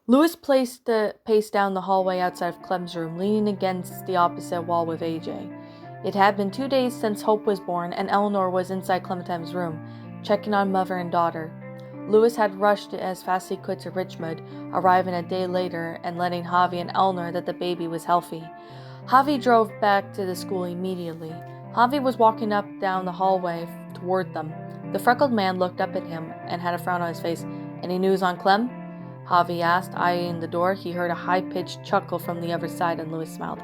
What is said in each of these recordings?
Louis paced down the hallway outside of Clem's room, leaning against the opposite wall with AJ. It had been 2 days since Hope was born, and Eleanor was inside Clementine's room, checking on mother and daughter. Louis had rushed as fast as he could to Richmond, arriving a day later and letting Javi and Eleanor that the baby was healthy. Javi drove back to the school immediately. Javi was walking up down the hallway toward them. The freckled man looked up at him and had a frown on his face. "Any news on Clem?" Javi asked, eyeing the door. He heard a high-pitched chuckle from the other side, and Louis smiled.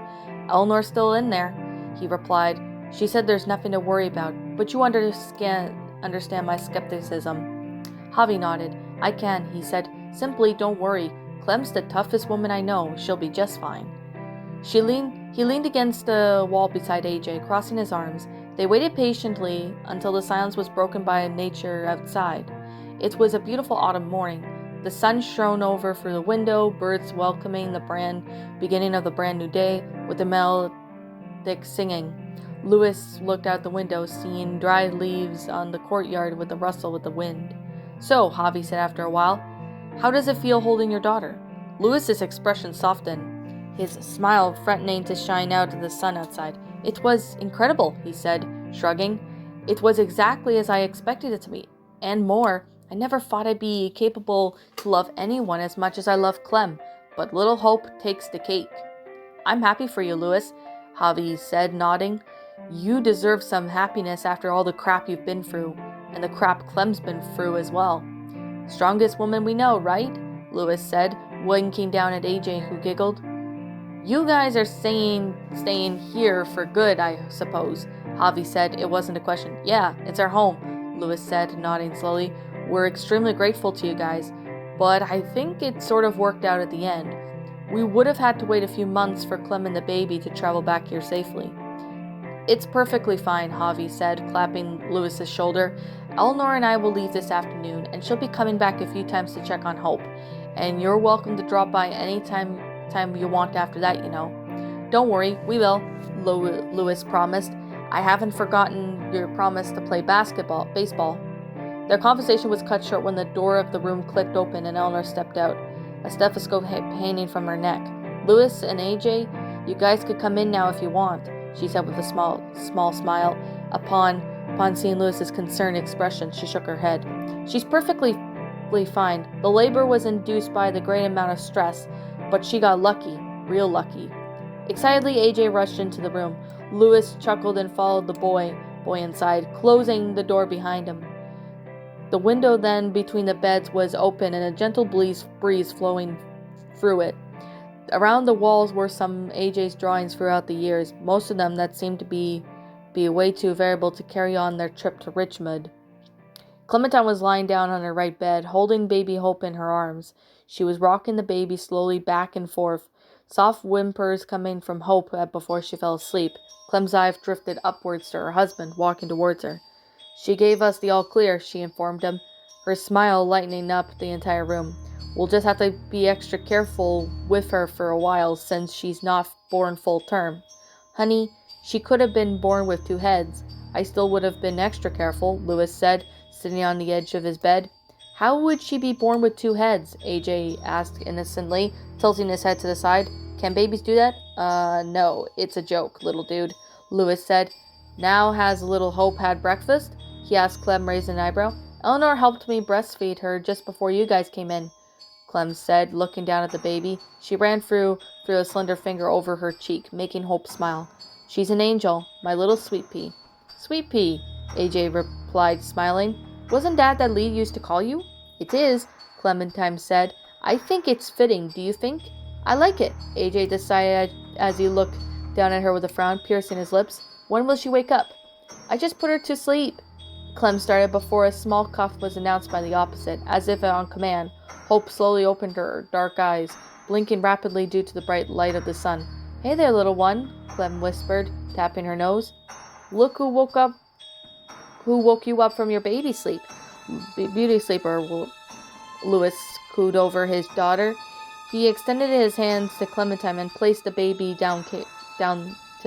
"Eleanor's still in there," he replied. "She said there's nothing to worry about, but you understand my skepticism." Javi nodded. "I can," he said. "Simply don't worry. Clem's the toughest woman I know. She'll be just fine." He leaned against the wall beside AJ, crossing his arms. They waited patiently until the silence was broken by nature outside. It was a beautiful autumn morning. The sun shone over through the window, birds welcoming the beginning of the brand new day with the melodic singing. Louis looked out the window, seeing dry leaves on the courtyard with the rustle of the wind. "So," Javi said after a while, "how does it feel holding your daughter?" Louis's expression softened, his smile threatening to shine out of the sun outside. "It was incredible," he said, shrugging. "It was exactly as I expected it to be, and more. I never thought I'd be capable to love anyone as much as I love Clem, but little Hope takes the cake." "I'm happy for you, Louis," Javi said, nodding. "You deserve some happiness after all the crap you've been through, and the crap Clem's been through as well." "Strongest woman we know, right?" Louis said, winking down at AJ, who giggled. "You guys are staying here for good, I suppose," Javi said. It wasn't a question. "Yeah, it's our home," Louis said, nodding slowly. "We're extremely grateful to you guys, but I think it sort of worked out at the end. We would have had to wait a few months for Clem and the baby to travel back here safely." "It's perfectly fine," Javi said, clapping Louis's shoulder. "Eleanor and I will leave this afternoon, and she'll be coming back a few times to check on Hope. And you're welcome to drop by any time you want after that, you know." "Don't worry, we will," Louis promised. "I haven't forgotten your promise to play baseball." Their conversation was cut short when the door of the room clicked open and Eleanor stepped out, a stethoscope hanging from her neck. "Louis and AJ, you guys could come in now if you want," she said with a small smile. Upon seeing Louis's concerned expression, she shook her head. "She's perfectly fine. The labor was induced by the great amount of stress, but she got lucky, real lucky." Excitedly, AJ rushed into the room. Louis chuckled and followed the boy inside, closing the door behind him. The window then between the beds was open and a gentle breeze flowing through it. Around the walls were some AJ's drawings throughout the years, most of them that seemed to be way too variable to carry on their trip to Richmond. Clementine was lying down on her right bed, holding baby Hope in her arms. She was rocking the baby slowly back and forth, soft whimpers coming from Hope before she fell asleep. Clem's eyes drifted upwards to her husband, walking towards her. "She gave us the all clear," she informed him, her smile lightening up the entire room. "We'll just have to be extra careful with her for a while since she's not born full term." "Honey, she could have been born with 2 heads. I still would have been extra careful," Louis said, sitting on the edge of his bed. "How would she be born with 2 heads?" AJ asked innocently, tilting his head to the side. "Can babies do that?" No, it's a joke, little dude," Louis said. "Now has little Hope had breakfast?" he asked Clem, raising an eyebrow. "Eleanor helped me breastfeed her just before you guys came in," Clem said, looking down at the baby. She ran through a slender finger over her cheek, making Hope smile. "She's an angel, my little sweet pea." "Sweet pea," AJ replied, smiling. "Wasn't that Lee used to call you?" "It is," Clementine said. "I think it's fitting, do you think?" "I like it," AJ decided as he looked down at her with a frown piercing his lips. "When will she wake up?" "I just put her to sleep," Clem started before a small cough was announced by the opposite. As if on command, Hope slowly opened her dark eyes, blinking rapidly due to the bright light of the sun. "Hey there, little one," Clem whispered, tapping her nose. "Look who woke you up from your baby sleep." "Beauty sleeper," Louis cooed over his daughter. He extended his hands to Clementine and placed the baby down to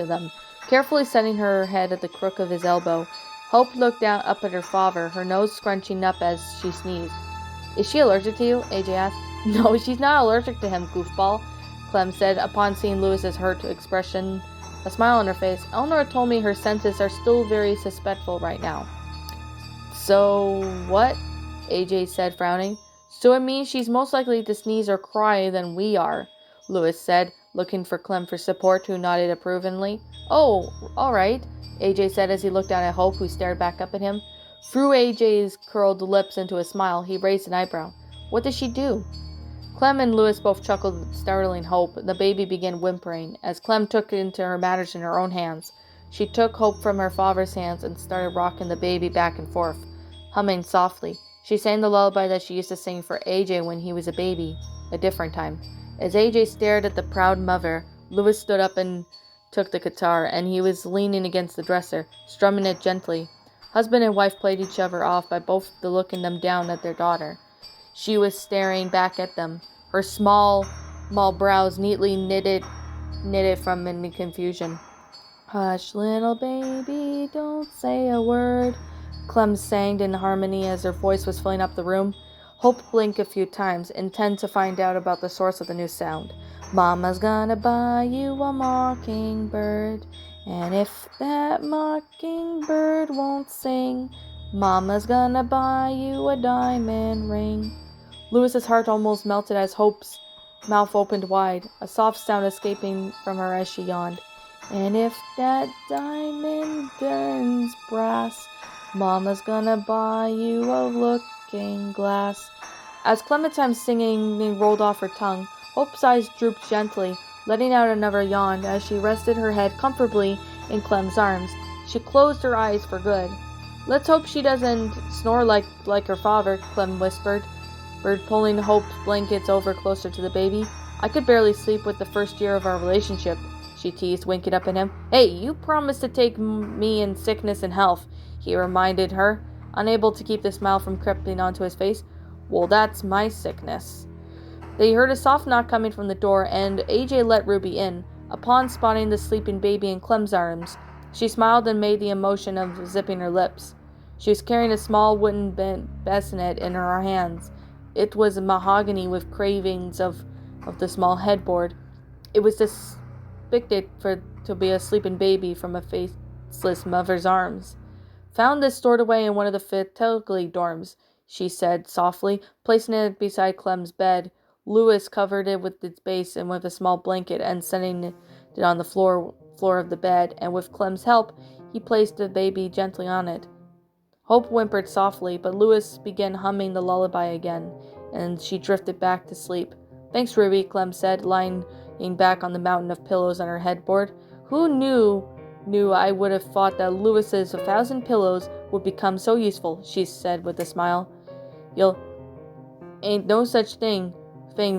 them, carefully setting her head at the crook of his elbow. Hope looked up at her father, her nose scrunching up as she sneezed. "Is she allergic to you?" AJ asked. No, she's not allergic to him, goofball, Clem said upon seeing Louis's hurt expression, a smile on her face. Eleanor told me her senses are still very suspectful right now. So what? AJ said, frowning. So it means she's most likely to sneeze or cry than we are, Louis said, looking for Clem for support, who nodded approvingly. Oh, all right, AJ said as he looked down at Hope, who stared back up at him. Through AJ's curled lips into a smile, he raised an eyebrow. What did she do? Clem and Louis both chuckled at startling Hope. The baby began whimpering, as Clem took into her matters in her own hands. She took Hope from her father's hands and started rocking the baby back and forth, humming softly. She sang the lullaby that she used to sing for AJ when he was a baby, a different time. As AJ stared at the proud mother, Louis stood up and took the guitar, and he was leaning against the dresser, strumming it gently. Husband and wife played each other off by both looking them down at their daughter. She was staring back at them, her small brows neatly knitted from any confusion. Hush, little baby, don't say a word, Clem sang in harmony as her voice was filling up the room. Hope blinked a few times, intent to find out about the source of the new sound. Mama's gonna buy you a mockingbird, and if that mockingbird won't sing, Mama's gonna buy you a diamond ring. Louis's heart almost melted as Hope's mouth opened wide, a soft sound escaping from her as she yawned. And if that diamond turns brass, Mama's gonna buy you a looking glass. As Clementine's singing rolled off her tongue, Hope's eyes drooped gently, letting out another yawn as she rested her head comfortably in Clem's arms. She closed her eyes for good. Let's hope she doesn't snore like her father, Clem whispered, pulling Hope's blankets over closer to the baby. I could barely sleep with the first year of our relationship, she teased, winking up at him. Hey, you promised to take me in sickness and health, he reminded her, unable to keep the smile from creeping onto his face. Well, that's my sickness. They heard a soft knock coming from the door, and AJ let Ruby in. Upon spotting the sleeping baby in Clem's arms, she smiled and made the motion of zipping her lips. She was carrying a small wooden bassinet in her hands. It was mahogany with carvings of the small headboard. It was depicted to be a sleeping baby from a faceless mother's arms. Found this stored away in one of the fertility dorms, she said softly, placing it beside Clem's bed. Louis covered it with its base and with a small blanket and setting it on the floor of the bed, and with Clem's help, he placed the baby gently on it. Hope whimpered softly, but Louis began humming the lullaby again, and she drifted back to sleep. Thanks, Ruby, Clem said, lying back on the mountain of pillows on her headboard. Who knew I would have thought that Louis's 1,000 pillows would become so useful, she said with a smile. You'll ain't no such thing,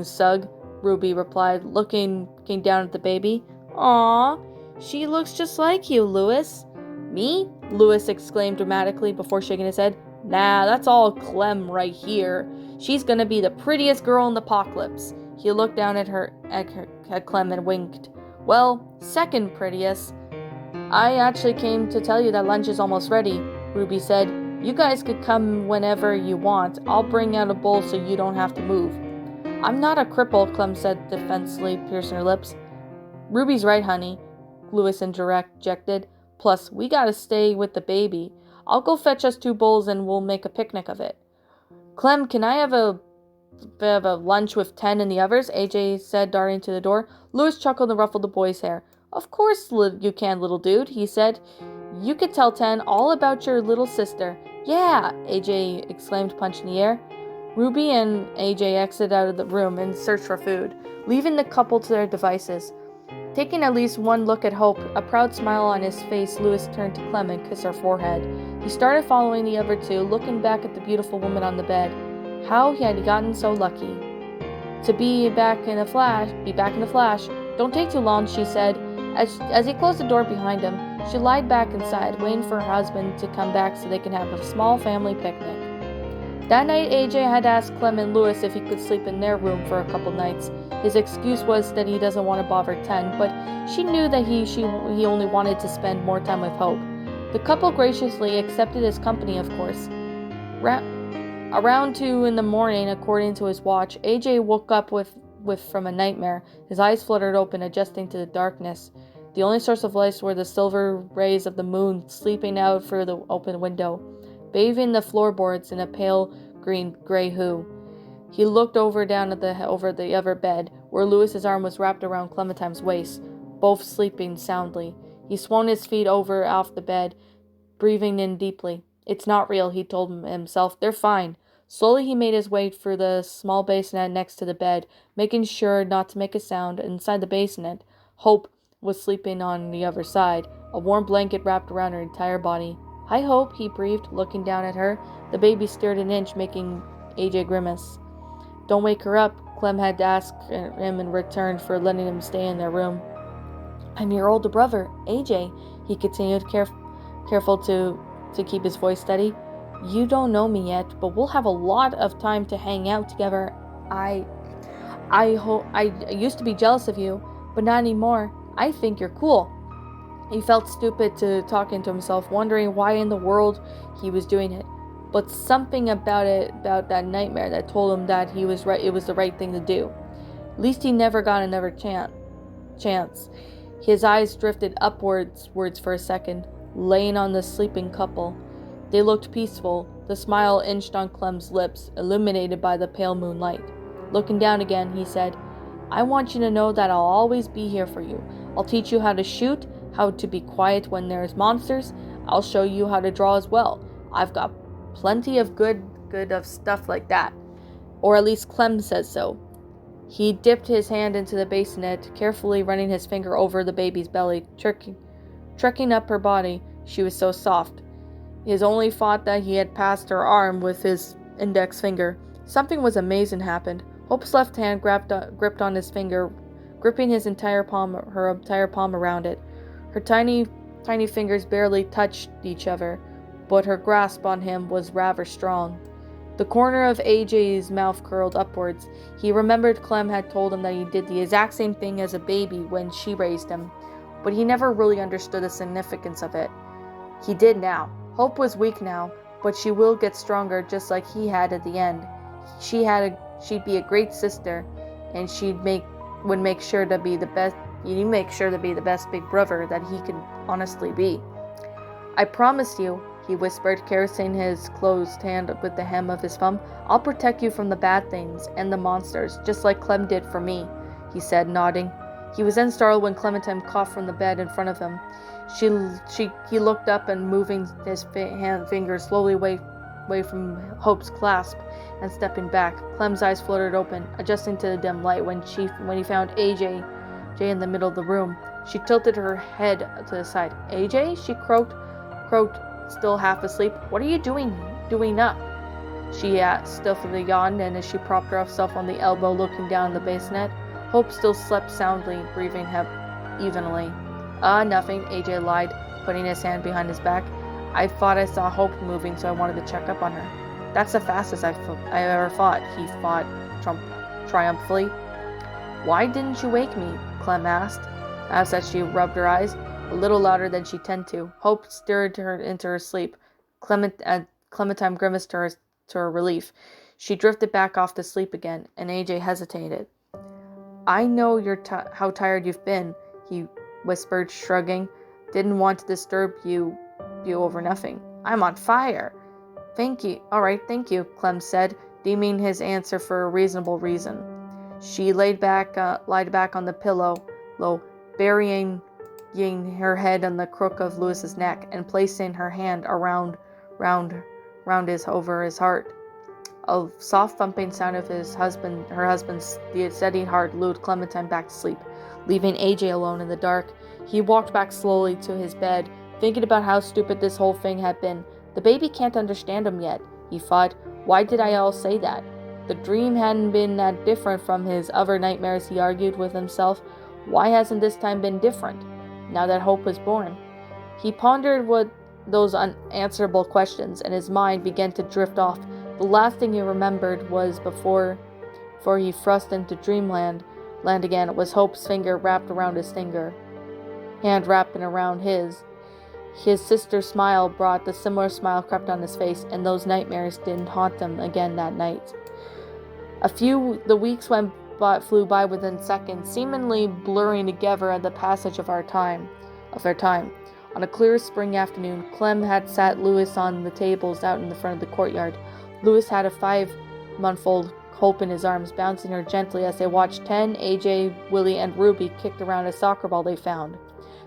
Sug, Ruby replied, looking down at the baby. Aw, she looks just like you, Louis. Me? Louis exclaimed dramatically before shaking his head. Nah, that's all Clem right here. She's gonna be the prettiest girl in the apocalypse. He looked down at Clem and winked. Well, second prettiest. I actually came to tell you that lunch is almost ready, Ruby said. You guys could come whenever you want. I'll bring out a bowl so you don't have to move. I'm not a cripple, Clem said defensively, piercing her lips. Ruby's right, honey, Louis interjected. Plus, we gotta stay with the baby. I'll go fetch us 2 bowls and we'll make a picnic of it. Clem, can I have a lunch with 10 and the others? AJ said, darting to the door. Louis chuckled and ruffled the boy's hair. Of course you can, little dude, he said. You could tell 10 all about your little sister. Yeah, AJ exclaimed, punching the air. Ruby and AJ exited out of the room and searched for food, leaving the couple to their devices. Taking at least one look at Hope, a proud smile on his face, Louis turned to Clem and kissed her forehead. He started following the other two, looking back at the beautiful woman on the bed. How he had gotten so lucky. To be back in a flash. Don't take too long, she said. As he closed the door behind him, she lied back inside, waiting for her husband to come back so they can have a small family picnic. That night, AJ had asked Clem and Louis if he could sleep in their room for a couple nights. His excuse was that he doesn't want to bother 10, but she knew that he only wanted to spend more time with Hope. The couple graciously accepted his company, of course. Around 2 in the morning, according to his watch, AJ woke up from a nightmare. His eyes fluttered open, adjusting to the darkness. The only source of light were the silver rays of the moon sleeping out through the open window, bathing the floorboards in a pale gray hue. He looked over the other bed, where Louis's arm was wrapped around Clementine's waist, both sleeping soundly. He swung his feet over off the bed, breathing in deeply. It's not real, he told himself. They're fine. Slowly he made his way through the small bassinet next to the bed, making sure not to make a sound. Inside the bassinet, Hope was sleeping on the other side, a warm blanket wrapped around her entire body. "Hi, Hope," he breathed, looking down at her. The baby stirred an inch, making AJ grimace. "Don't wake her up," Clem had asked him in return for letting him stay in their room. "I'm your older brother, AJ," he continued, careful to keep his voice steady. "You don't know me yet, but we'll have a lot of time to hang out together. I used to be jealous of you, but not anymore. I think you're cool." He felt stupid to talking to himself, wondering why in the world he was doing it. But something about that nightmare that told him that he was right. It was the right thing to do. At least he never got another chance. His eyes drifted upwards for a second, laying on the sleeping couple. They looked peaceful. The smile inched on Clem's lips, illuminated by the pale moonlight. Looking down again, he said, "I want you to know that I'll always be here for you. I'll teach you how to shoot, how to be quiet when there's monsters. I'll show you how to draw as well. I've got plenty of good of stuff like that." Or at least Clem says so. He dipped his hand into the bassinet, carefully running his finger over the baby's belly, trekking up her body. She was so soft. His only thought that he had passed her arm with his index finger. Something was amazing happened. Hope's left hand gripped on his finger, gripping her entire palm around it. Her tiny fingers barely touched each other, but her grasp on him was rather strong. The corner of AJ's mouth curled upwards. He remembered Clem had told him that he did the exact same thing as a baby when she raised him, but he never really understood the significance of it. He did now. Hope was weak now, but she will get stronger just like he had at the end. She'd be a great sister, and would make sure to be the best. He'd make sure to be the best big brother that he could honestly be. "I promise you," he whispered, caressing his closed hand with the hem of his thumb. "I'll protect you from the bad things and the monsters, just like Clem did for me," he said, nodding. He was then startled when Clementine coughed from the bed in front of him. He looked up and moving his fingers slowly away from Hope's clasp and stepping back. Clem's eyes fluttered open, adjusting to the dim light when he found AJ in the middle of the room. She tilted her head to the side. "AJ?" she croaked, still half asleep. "What are you doing up?" She stealthily yawned, and as she propped herself on the elbow, looking down the bassinet, Hope still slept soundly, breathing evenly. Nothing," AJ lied, putting his hand behind his back. "I thought I saw Hope moving, so I wanted to check up on her." "That's the fastest I've ever fought," he thought triumphantly. "Why didn't you wake me?" Clem asked, as she rubbed her eyes, a little louder than she tended to. Hope stirred her into her sleep. Clementine grimaced to her relief. She drifted back off to sleep again, and AJ hesitated. "I know how tired you've been," he whispered, shrugging. "Didn't want to disturb you over nothing." "I'm on fire." "Thank you. All right, thank you," Clem said, deeming his answer for a reasonable reason. She lied back on the pillow, burying her head on the crook of Louis's neck and placing her hand over his heart. A soft thumping sound of her husband's steady heart lured Clementine back to sleep, leaving AJ alone in the dark. He walked back slowly to his bed, thinking about how stupid this whole thing had been. The baby can't understand him yet, he thought. Why did I all say that? The dream hadn't been that different from his other nightmares, he argued with himself. Why hasn't this time been different, now that Hope was born? He pondered those unanswerable questions, and his mind began to drift off. The last thing he remembered was before he thrust into dreamland again, was Hope's finger wrapped around his finger, hand wrapping around his. His sister's smile brought the similar smile crept on his face, and those nightmares didn't haunt him again that night. The weeks flew by within seconds, seemingly blurring together at the passage of their time. On a clear spring afternoon, Clem had sat Louis on the tables out in the front of the courtyard. Louis had a 5-month-old Hope in his arms, bouncing her gently as they watched 10, AJ, Willie, and Ruby kicked around a soccer ball they found.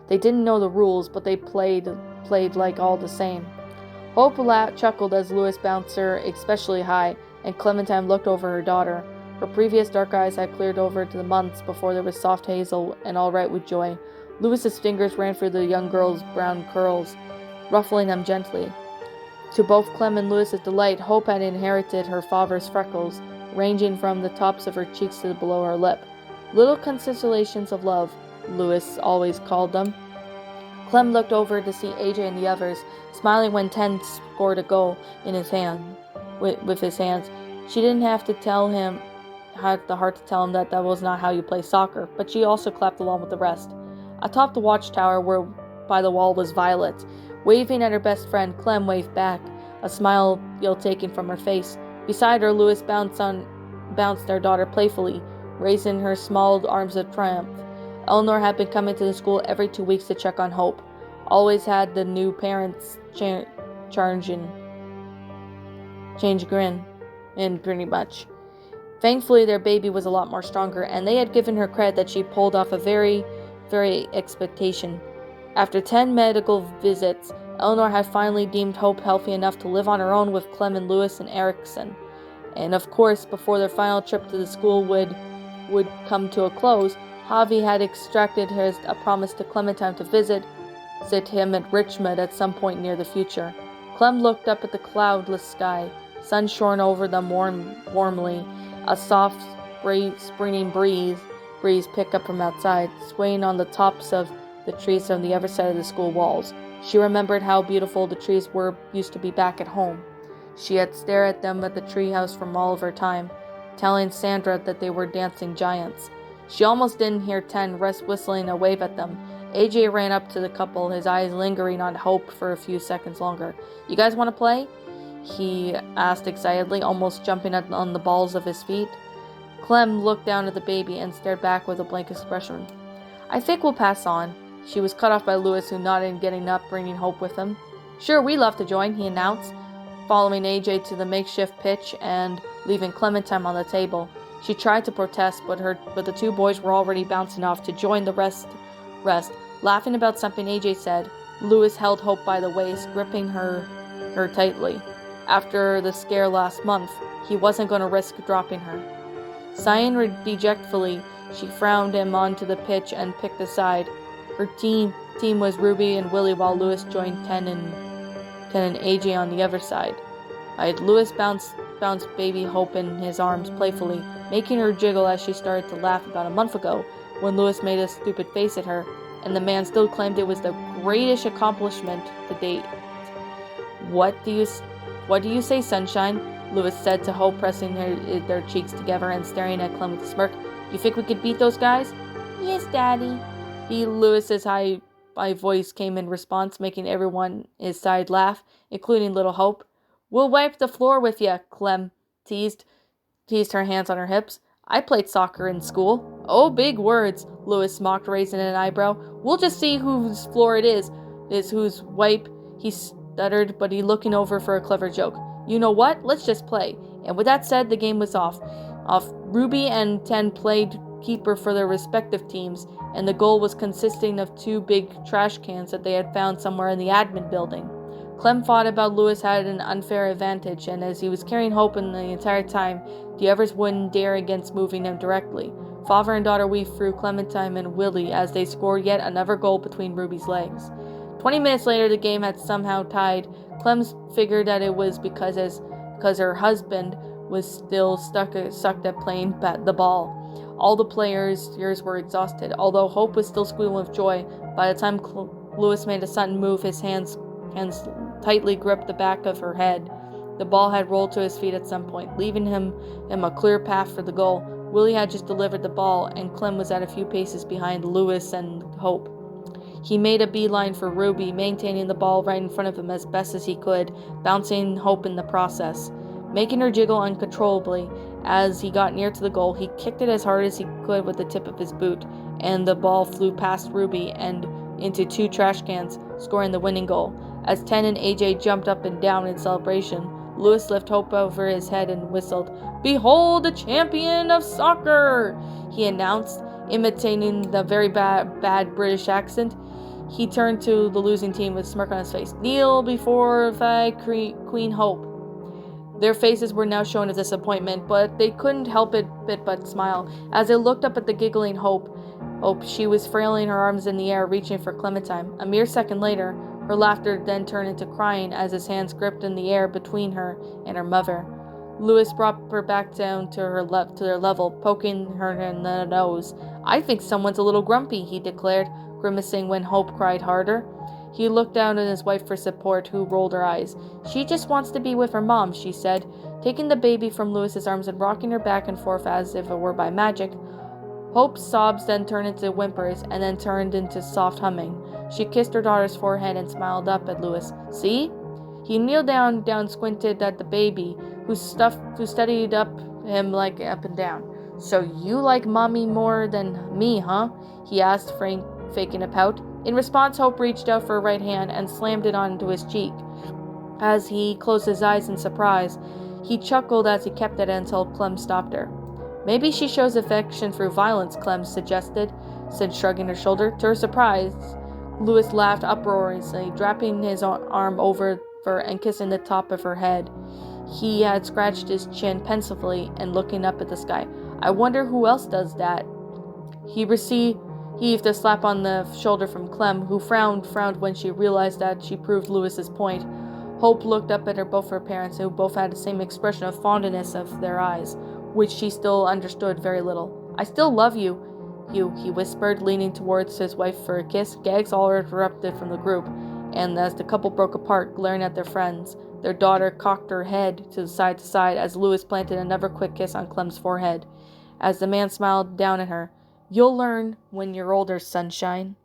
They didn't know the rules, but they played like all the same. Hope chuckled as Louis bounced her especially high, and Clementine looked over her daughter. Her previous dark eyes had cleared over to the months before there was soft hazel and all right with joy. Louis's fingers ran through the young girl's brown curls, ruffling them gently. To both Clem and Louis's delight, Hope had inherited her father's freckles, ranging from the tops of her cheeks to below her lip. Little constellations of love, Louis always called them. Clem looked over to see AJ and the others, smiling when 10 scored a goal in his hand, with his hands. She didn't have to tell him, had the heart to tell him that was not how you play soccer, but she also clapped along with the rest. Atop the watchtower, where by the wall was Violet. Waving at her best friend, Clem waved back, a smile ill-taken from her face. Beside her, Louis bounced their daughter playfully, raising her small arms of triumph. Eleanor had been coming to the school every 2 weeks to check on Hope. Always had the new parents change grin, and pretty much. Thankfully, their baby was a lot more stronger, and they had given her credit that she pulled off a very expectation. After 10 medical visits, Eleanor had finally deemed Hope healthy enough to live on her own with Clem and Louis and Erickson. And of course, before their final trip to the school would come to a close, Javi had extracted a promise to Clementine to visit him at Richmond at some point near the future. Clem looked up at the cloudless sky, sun shone over them warmly. A soft, springing breeze picked up from outside, swaying on the tops of the trees on the other side of the school walls. She remembered how beautiful the trees used to be back at home. She had stared at them at the treehouse from all of her time, telling Sandra that they were dancing giants. She almost didn't hear 10 whistling a wave at them. AJ ran up to the couple, his eyes lingering on Hope for a few seconds longer. "You guys want to play?" he asked excitedly, almost jumping on the balls of his feet. Clem looked down at the baby and stared back with a blank expression. "I think we'll pass on." She was cut off by Louis, who nodded, getting up, bringing Hope with him. "Sure, we'd love to join," he announced, following AJ to the makeshift pitch and leaving Clementine on the table. She tried to protest, but the 2 boys were already bouncing off to join the rest. Laughing about something AJ said, Louis held Hope by the waist, gripping her tightly. After the scare last month, he wasn't going to risk dropping her. Sighing dejectfully, she frowned him onto the pitch and picked a side. Her team was Ruby and Willie, while Louis joined 10 and AJ on the other side. Louis bounced baby Hope in his arms playfully, making her jiggle as she started to laugh about a month ago, when Louis made a stupid face at her, and the man still claimed it was the greatest accomplishment to date. What do you say, sunshine?" Louis said to Hope, pressing their cheeks together and staring at Clem with a smirk. "You think we could beat those guys?" "Yes, Daddy." Louis's high voice came in response, making everyone his side laugh, including little Hope. "We'll wipe the floor with ya," Clem teased her hands on her hips. "I played soccer in school." "Oh, big words," Louis mocked, raising an eyebrow. "We'll just see whose floor it is whose wipe," he stuttered, but he looking over for a clever joke. "You know what? Let's just play." And with that said, the game was off. Ruby and 10 played keeper for their respective teams, and the goal was consisting of 2 big trash cans that they had found somewhere in the admin building. Clem thought about Louis had an unfair advantage, and as he was carrying Hope in the entire time, the others wouldn't dare against moving him directly. Father and daughter weaved through Clementine and Willie as they scored yet another goal between Ruby's legs. 20 minutes later, the game had somehow tied. Clem figured that it was because her husband was still stuck at playing the ball. All the players' ears were exhausted. Although Hope was still squealing with joy, by the time Louis made a sudden move, his hands tightly gripped the back of her head. The ball had rolled to his feet at some point, leaving him a clear path for the goal. Willie had just delivered the ball, and Clem was at a few paces behind Louis and Hope. He made a beeline for Ruby, maintaining the ball right in front of him as best as he could, bouncing Hope in the process. Making her jiggle uncontrollably as he got near to the goal, he kicked it as hard as he could with the tip of his boot, and the ball flew past Ruby and into 2 trash cans, scoring the winning goal. As Ten and AJ jumped up and down in celebration, Lewis lifted Hope over his head and whistled, "Behold the champion of soccer!" he announced, imitating the very bad British accent. He turned to the losing team with a smirk on his face. "Kneel before thy Queen Hope." Their faces were now showing of disappointment, but they couldn't help it but smile. As they looked up at the giggling Hope, she was flailing her arms in the air, reaching for Clementine. A mere second later, her laughter then turned into crying as his hands gripped in the air between her and her mother. Lewis brought her back down to their level, poking her in the nose. "I think someone's a little grumpy," he declared, grimacing when Hope cried harder. He looked down at his wife for support, who rolled her eyes. "She just wants to be with her mom," she said, taking the baby from Lewis's arms and rocking her back and forth as if it were by magic. Hope's sobs then turned into whimpers and then turned into soft humming. She kissed her daughter's forehead and smiled up at Lewis. "See?" He kneeled down, squinted at the baby, who studied him like up and down. "So you like mommy more than me, huh?" he asked, faking a pout. In response, Hope reached out for her right hand and slammed it onto his cheek. As he closed his eyes in surprise, he chuckled as he kept it until Clem stopped her. "Maybe she shows affection through violence," Clem suggested, shrugging her shoulder. To her surprise, Lewis laughed uproariously, draping his arm over her and kissing the top of her head. He had scratched his chin pensively and looking up at the sky. "I wonder who else does that." He heaved a slap on the shoulder from Clem, who frowned when she realized that she proved Lewis's point. Hope looked up at both her parents, who both had the same expression of fondness of their eyes, which she still understood very little. "I still love you, he whispered, leaning towards his wife for a kiss. Gags all erupted from the group, and as the couple broke apart, glaring at their friends, their daughter cocked her head to side as Lewis planted another quick kiss on Clem's forehead. As the man smiled down at her, "You'll learn when you're older, sunshine."